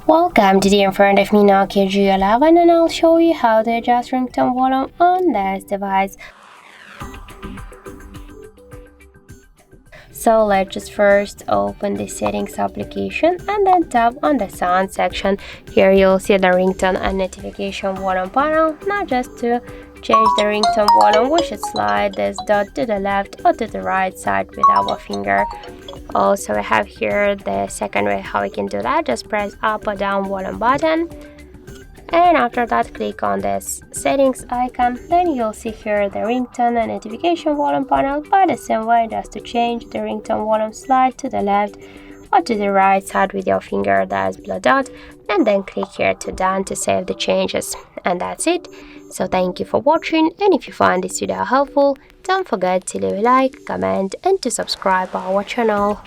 Welcome, today in front of me Nokia G11 and I'll show you how to adjust ringtone volume on this device. So let's just first open the settings application and then tap on the sound section. Here you'll see the ringtone and notification volume panel. Now just to change the ringtone volume, we should slide this dot to the left or to the right side with our finger. Also, we have here the second way how we can do that. Just press up or down volume button, and after that click on this settings icon. Then you'll see here the ringtone and notification volume panel. By the same way, just to change the ringtone volume, slide to the left or to the right side with your finger, that's blue dot, and then click here to done to save the changes. And that's it. So thank you for watching, and if you find this video helpful, don't forget to leave a like, comment and to subscribe our channel.